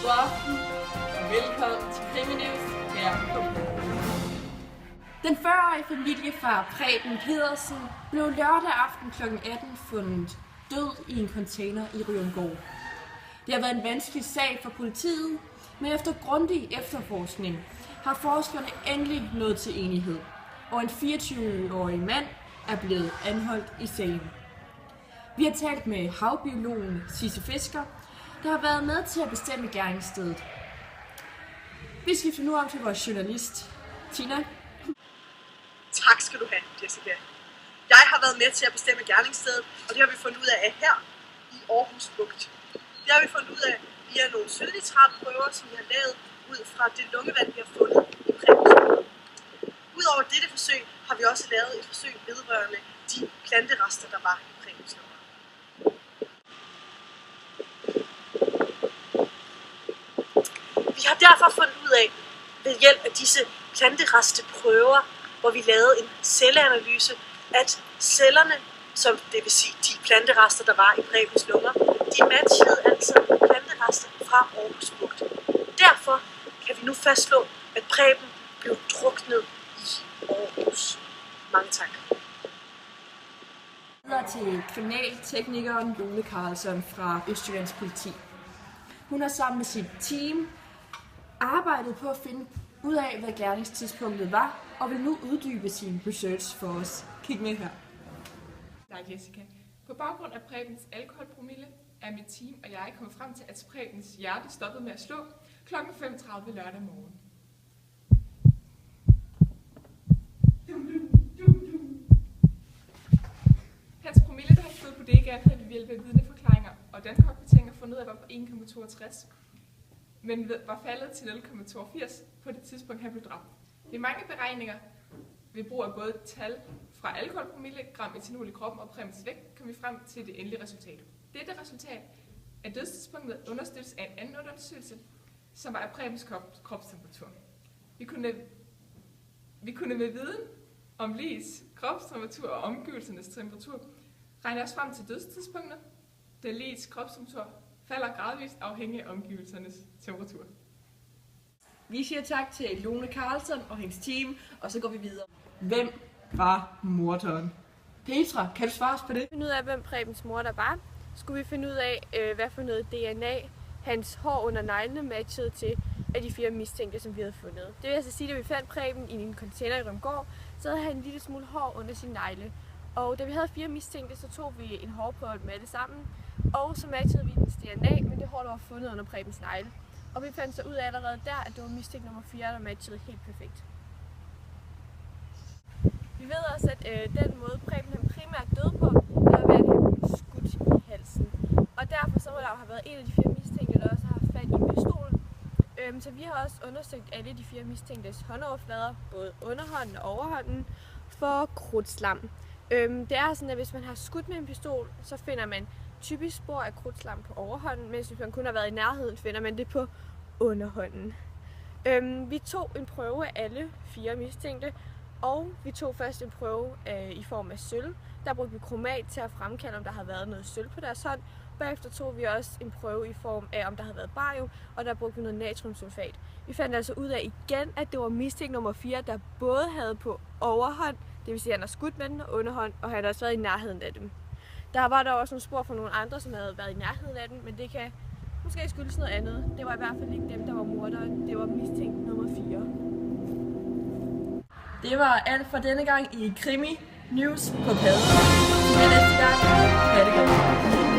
God aften, og velkommen til Kriminews her på Den 40-årige familiefar Preben Pedersen blev lørdag aften kl. 18 fundet død i en container i Ryomgård. Det har været en vanskelig sag for politiet, men efter grundig efterforskning har forskerne endelig nået til enighed, og en 24-årig mand er blevet anholdt i sagen. Vi har talt med havbiologen Sisse Fisker, der har været med til at bestemme gerningsstedet. Vi skifter nu om til vores journalist, Tina. Tak skal du have, Jessica. Jeg har været med til at bestemme gerningsstedet, og det har vi fundet ud af her i Aarhus Bugt. Det har vi fundet ud af via nogle sølvnitratprøver, som vi har lavet ud fra det lungevand, vi har fundet i Prebens. Udover dette forsøg har vi også lavet et forsøg vedrørende de planterester, der var i Prebens. Vi har derfor fundet ud af, ved hjælp af disse planteresteprøver, hvor vi lavede en celleanalyse, at cellerne, som det vil sige de planterester, der var i Prebens lunger, de matchede altså planterester fra Aarhus Bugt. Derfor kan vi nu fastslå, at Preben blev druknet i Aarhus. Mange tak. Videre til kriminalteknikeren Lone Carlson fra Østjyllands Politi. Hun har sammen med sit team arbejdet på at finde ud af, hvad gerningstidspunktet var, og vil nu uddybe sin research for os. Kig med her. Tak, Jessica. På baggrund af Prebens alkoholpromille er mit team og jeg kommet frem til, at Prebens hjerte stoppede med at slå kl. 5:30 lørdag morgen. Hans promille, der har stået på bodegaen, havde vi ved hjælp af vidneforklaringer og danskortkvitteringer fundet ud af, var på 1,62, men var faldet til 0,82 på det tidspunkt, han blev dræbt. Ved mange beregninger ved brug af både tal fra alkoholpromille, gram etanol i kroppen og Prebens vægt, kom vi frem til det endelige resultat. Dette resultat af dødstidspunktet understøttes af en anden undersøgelse, som var af Prebens kropstemperatur. Vi kunne med viden om ligets kropstemperatur og omgivelsernes temperatur regne os frem til dødstidspunktet, da ligets kropstemperatur falder gradvist afhængig af omgivelsernes temperatur. Vi siger tak til Lone Carlson og hendes team, og så går vi videre. Hvem var morderen? Petra, kan du svare os på det? Finde ud af, hvem Prebens morder var, skulle vi finde ud af, hvad for noget DNA hans hår under neglene matchede til af de 4 mistænkte, som vi havde fundet. Det vil altså sige, at da vi fandt Preben i en container i Rømgård, så havde han en lille smule hår under sin negle. Og da vi havde 4 mistænkte, så tog vi en hårprøve med alle sammen, og så matchede vi dens DNA med det hår, der var fundet under Prebens negle. Og vi fandt så ud af allerede der, at det var mistænkt nummer 4, der matchede helt perfekt. Vi ved også, at den måde Preben han primært døde på, der var ved at han blev skudt i halsen. Og derfor så må der jo have været en af de 4 mistænkte, der også har haft fat i en pistol. Så vi har også undersøgt alle de 4 mistænktes håndoverflader, både underhånden og overhånden, for krudtslam. Det er sådan, at hvis man har skudt med en pistol, så finder man typisk spor af krudtslam på overhånden, mens hvis man kun har været i nærheden, finder man det på underhånden. Vi tog en prøve af alle 4 mistænkte, og vi tog først en prøve i form af sølv. Der brugte vi kromat til at fremkalde, om der havde været noget sølv på deres hånd. Bagefter tog vi også en prøve i form af, om der havde været barium, og der brugte vi noget natriumsulfat. Vi fandt altså ud af igen, at det var mistænkt nummer 4, der både havde på overhånd, det vil sige, at han har skudt med den, og underhånd, og han havde også været i nærheden af dem. Der var der også nogle spor fra nogle andre, som havde været i nærheden af den, men det kan måske skyldes noget andet. Det var i hvert fald ikke dem, der var morderen. Det var mistænkt nummer 4. Det var alt for denne gang i Krimi News på Padden. Til næste gang. Ha' det godt.